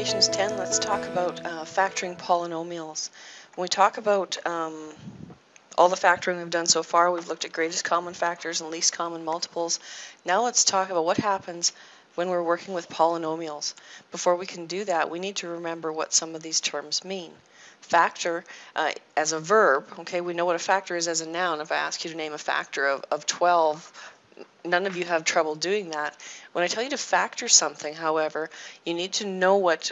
Equations 10, let's talk about factoring polynomials. When we talk about all the factoring we've done so far, we've looked at greatest common factors and least common multiples. Now let's talk about what happens when we're working with polynomials. Before we can do that, we need to remember what some of these terms mean. Factor as a verb, okay, we know what a factor is as a noun. If I ask you to name a factor of 12, none of you have trouble doing that. When I tell you to factor something, however, you need to know what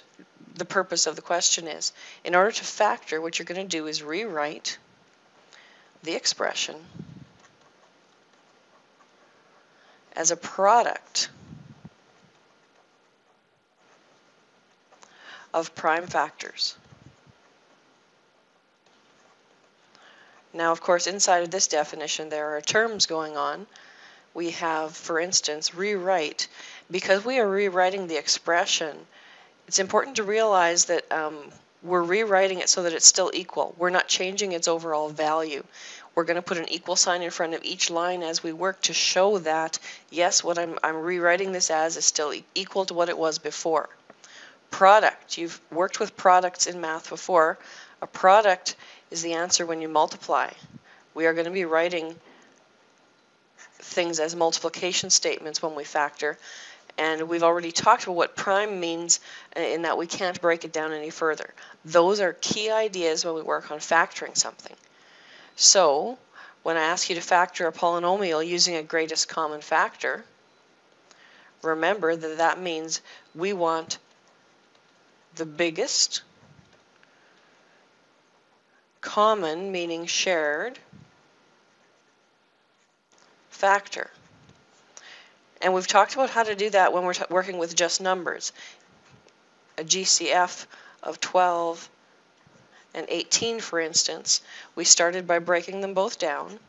the purpose of the question is. In order to factor, what you're going to do is rewrite the expression as a product of prime factors. Now, of course, inside of this definition, there are terms going on. We have, for instance, rewrite. Because we are rewriting the expression, it's important to realize that we're rewriting it so that it's still equal. We're not changing its overall value. We're going to put an equal sign in front of each line as we work to show that, yes, what I'm rewriting this as is still equal to what it was before. Product. You've worked with products in math before. A product is the answer when you multiply. We are going to be writing things as multiplication statements when we factor, and we've already talked about what prime means in that we can't break it down any further. Those are key ideas when we work on factoring something. So when I ask you to factor a polynomial using a greatest common factor, remember that that means we want the biggest common, meaning shared, factor. And we've talked about how to do that when we're working with just numbers. A GCF of 12 and 18, for instance, we started by breaking them both down.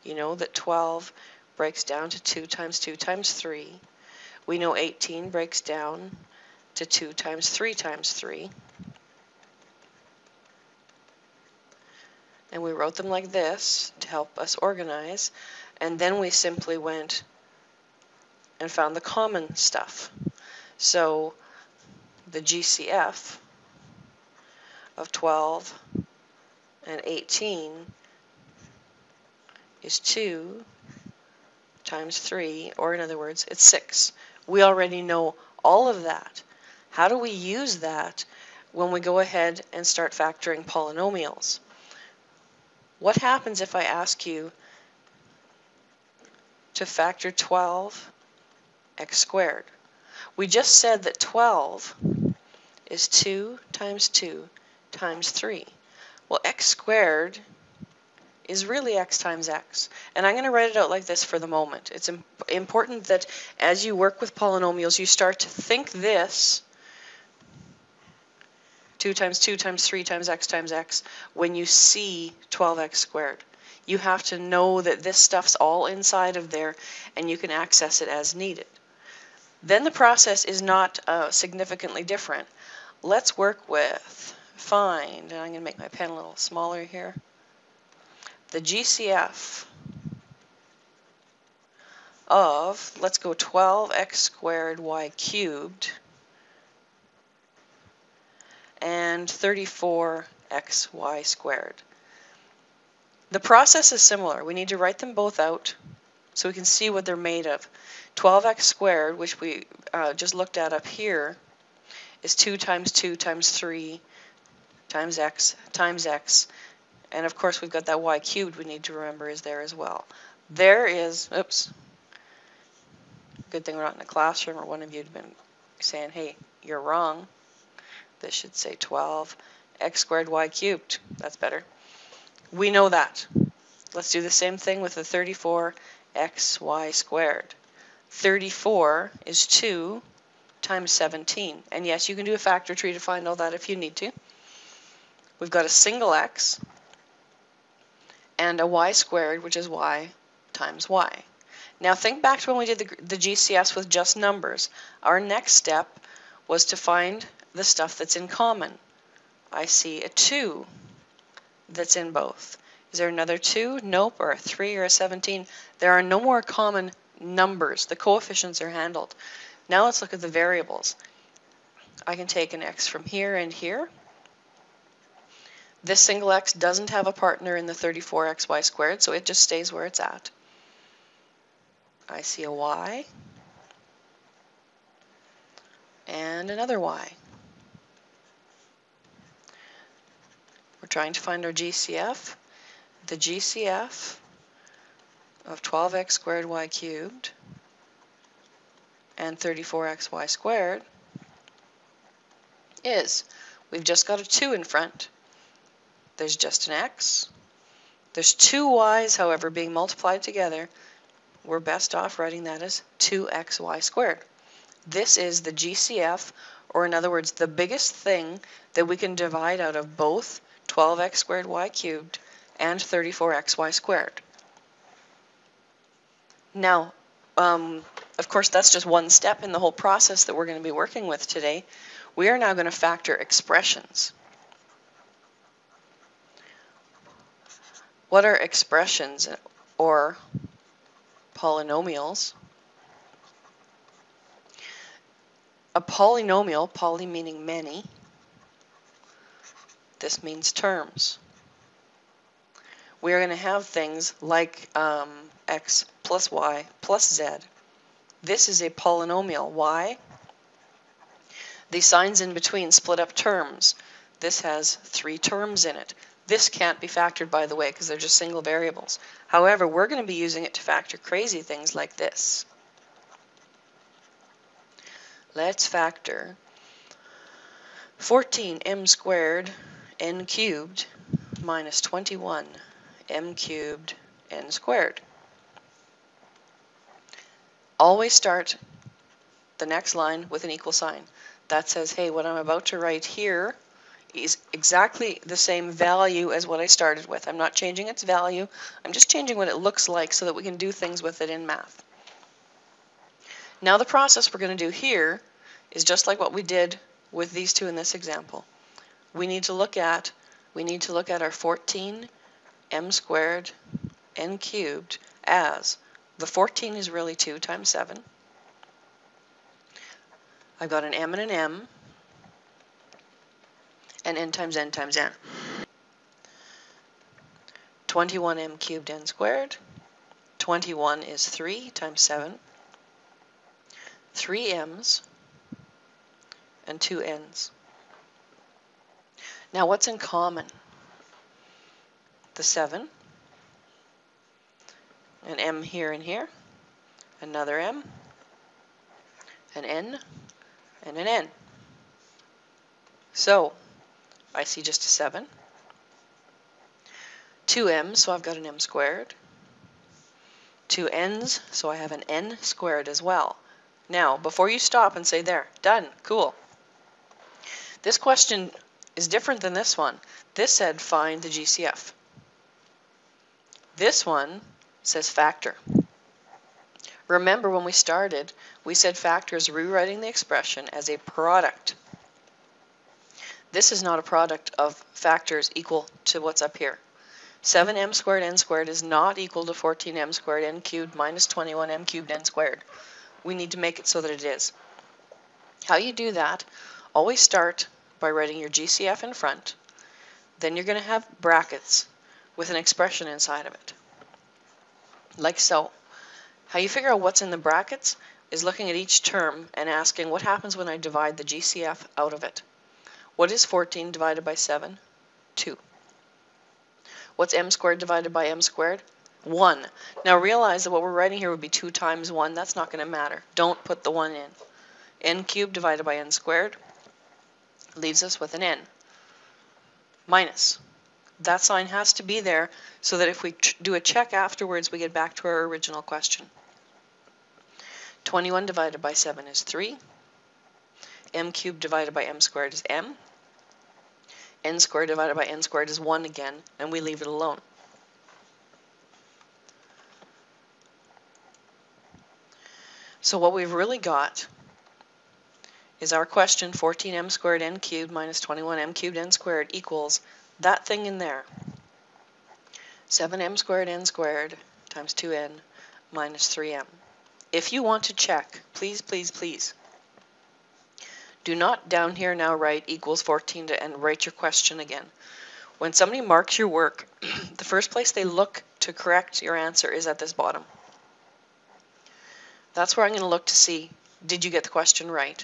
You know that 12 breaks down to 2 times 2 times 3. We know 18 breaks down to 2 times 3 times 3. And we wrote them like this to help us organize. And then we simply went and found the common stuff. So the GCF of 12 and 18 is 2 times 3, or in other words, it's 6. We already know all of that. How do we use that when we go ahead and start factoring polynomials? What happens if I ask you to factor 12x squared? We just said that 12 is 2 times 2 times 3. Well, x squared is really x times x. And I'm going to write it out like this for the moment. It's important that as you work with polynomials, you start to think this 2 times 2 times 3 times x when you see 12x squared. You have to know that this stuff's all inside of there and you can access it as needed. Then the process is not significantly different. Let's work with find, and I'm going to make my pen a little smaller here, the GCF of, let's go 12x squared y cubed and 34xy squared. The process is similar. We need to write them both out so we can see what they're made of. 12x squared, which we just looked at up here, is 2 times 2 times 3 times x, and of course we've got that y cubed we need to remember is there as well. There is, oops, good thing we're not in a classroom or one of you had been saying, hey, you're wrong. This should say 12x squared y cubed. That's better. We know that. Let's do the same thing with the 34xy squared. 34 is 2 times 17. And yes, you can do a factor tree to find all that if you need to. We've got a single x and a y squared, which is y times y. Now think back to when we did the GCFs with just numbers. Our next step was to find the stuff that's in common. I see a 2 that's in both. Is there another 2? Nope. Or a 3 or a 17? There are no more common numbers. The coefficients are handled. Now let's look at the variables. I can take an x from here and here. This single x doesn't have a partner in the 34xy squared, so it just stays where it's at. I see a y and another y. We're trying to find our GCF. The GCF of 12x squared y cubed and 34xy squared is, we've just got a 2 in front. There's just an x. There's two y's, however, being multiplied together. We're best off writing that as 2xy squared. This is the GCF, or in other words, the biggest thing that we can divide out of both 12x squared y cubed and 34xy squared. Now, of course, that's just one step in the whole process that we're going to be working with today. We are now going to factor expressions. What are expressions or polynomials? A polynomial, poly meaning many, this means terms. We are going to have things like x plus y plus z. This is a polynomial. Why? The signs in between split up terms. This has 3 terms in it. This can't be factored, by the way, because they're just single variables. However, we're going to be using it to factor crazy things like this. Let's factor 14m squared n cubed minus 21m cubed n squared. Always start the next line with an equal sign. That says, hey, what I'm about to write here is exactly the same value as what I started with. I'm not changing its value. I'm just changing what it looks like so that we can do things with it in math. Now the process we're going to do here is just like what we did with these two in this example. We need to look at our 14m squared n cubed as the 14 is really 2 times 7. I've got an m and an m, and n times n times n. 21m cubed n squared. 21 is 3 times 7. 3 m's and 2 n's. Now what's in common? The 7, an m here and here, another m, an n, and an n. So I see just a 7. 2 m's, so I've got an m squared. 2 n's, so I have an n squared as well. Now, before you stop and say, there, done, cool. This question is different than this one. This said, find the GCF. This one says factor. Remember when we started, we said factor is rewriting the expression as a product. This is not a product of factors equal to what's up here. 7m squared n squared is not equal to 14m squared n cubed minus 21m cubed n squared. We need to make it so that it is. How you do that, always start by writing your GCF in front. Then you're going to have brackets with an expression inside of it. Like so. How you figure out what's in the brackets is looking at each term and asking what happens when I divide the GCF out of it. What is 14 divided by 7? 2. What's m squared divided by m squared? 1. Now realize that what we're writing here would be 2 times 1. That's not going to matter. Don't put the 1 in. N cubed divided by n squared leaves us with an n. Minus. That sign has to be there so that if we do a check afterwards, we get back to our original question. 21 divided by 7 is 3. M cubed divided by m squared is m. N squared divided by n squared is 1 again, and we leave it alone. So what we've really got is our question 14m squared n cubed minus 21m cubed n squared equals that thing in there. 7m squared n squared times 2n minus 3m. If you want to check, please, please, please, Do not down here now write equals 14 and write your question again. When somebody marks your work, the first place they look to correct your answer is at this bottom. That's where I'm going to look to see, did you get the question right?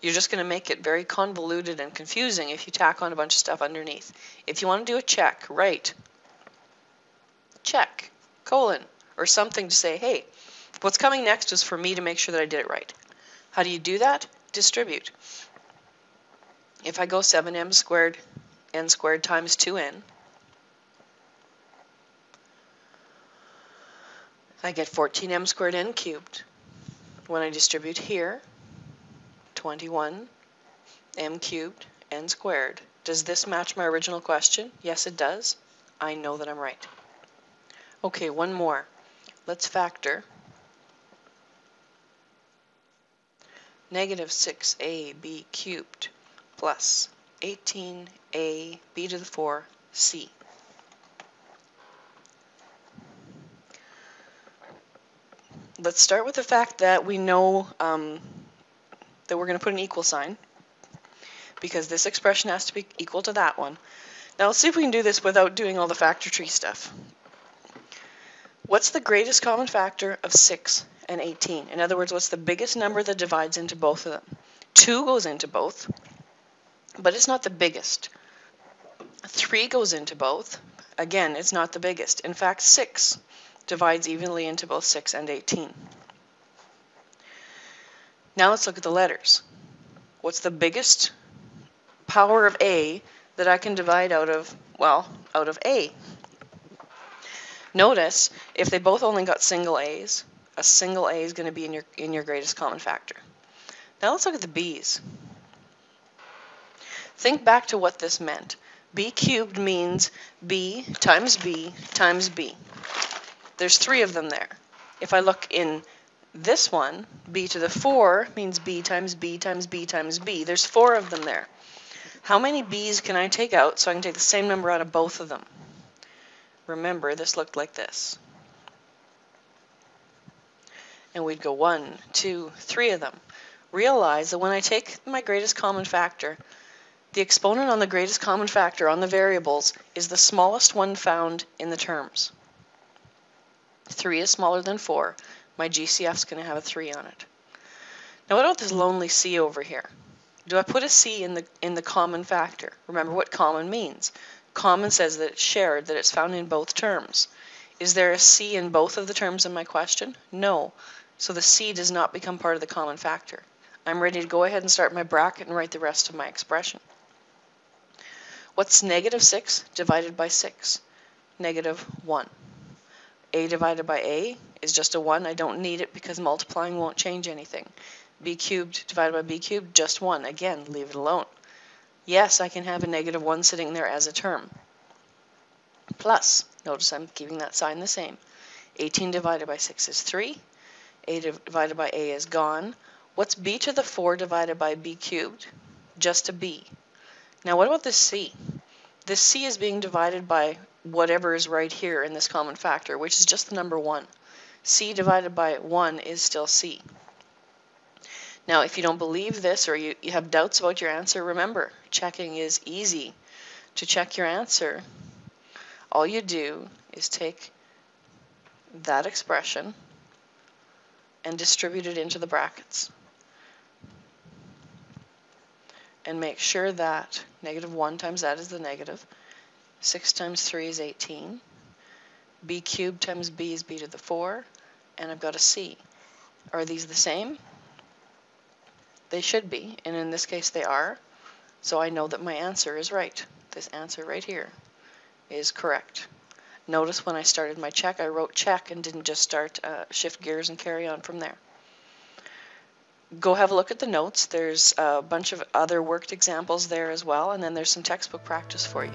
You're just going to make it very convoluted and confusing if you tack on a bunch of stuff underneath. If you want to do a check, write check, colon, or something to say, hey, what's coming next is for me to make sure that I did it right. How do you do that? Distribute. If I go 7m squared n squared times 2n, I get 14m squared n cubed. When I distribute here, 21 m cubed n squared. Does this match my original question? Yes, it does. I know that I'm right. Okay, one more. Let's factor negative 6ab cubed plus 18a b to the 4 c. Let's start with the fact that we know that we're going to put an equal sign because this expression has to be equal to that one. Now let's see if we can do this without doing all the factor tree stuff. What's the greatest common factor of 6 and 18? In other words, what's the biggest number that divides into both of them? 2 goes into both, but it's not the biggest. 3 goes into both. Again, it's not the biggest. In fact, 6 divides evenly into both 6 and 18. Now let's look at the letters. What's the biggest power of A that I can divide out of, well, out of A? Notice, if they both only got single A's, a single A is going to be in your greatest common factor. Now let's look at the B's. Think back to what this meant. B cubed means B times B times B. There's 3 of them there. If I look in this one, B to the 4 means B times B times B times B. There's 4 of them there. How many B's can I take out so I can take the same number out of both of them? Remember, this looked like this. And we'd go 1, 2, 3 of them. Realize that when I take my greatest common factor, the exponent on the greatest common factor on the variables is the smallest one found in the terms. 3 is smaller than 4. My GCF is going to have a 3 on it. Now what about this lonely C over here? Do I put a C in the common factor? Remember what common means. Common says that it's shared, that it's found in both terms. Is there a C in both of the terms in my question? No. So the C does not become part of the common factor. I'm ready to go ahead and start my bracket and write the rest of my expression. What's negative 6 divided by 6? Negative 1. A divided by A is just a 1. I don't need it because multiplying won't change anything. B cubed divided by B cubed, just 1. Again, leave it alone. Yes, I can have a negative 1 sitting there as a term. Plus, notice I'm keeping that sign the same. 18 divided by 6 is 3. A divided by A is gone. What's B to the 4 divided by B cubed? Just a B. Now what about this C? This C is being divided by whatever is right here in this common factor, which is just the number 1. C divided by 1 is still C. Now, if you don't believe this or you have doubts about your answer, remember, checking is easy. To check your answer, all you do is take that expression and distribute it into the brackets. And make sure that negative 1 times that is the negative. 6 times 3 is 18. B cubed times B is B to the 4. And I've got a C. Are these the same? They should be, and in this case they are. So I know that my answer is right. This answer right here is correct. Notice when I started my check, I wrote check and didn't just start shift gears and carry on from there. Go have a look at the notes. There's a bunch of other worked examples there as well, and then there's some textbook practice for you.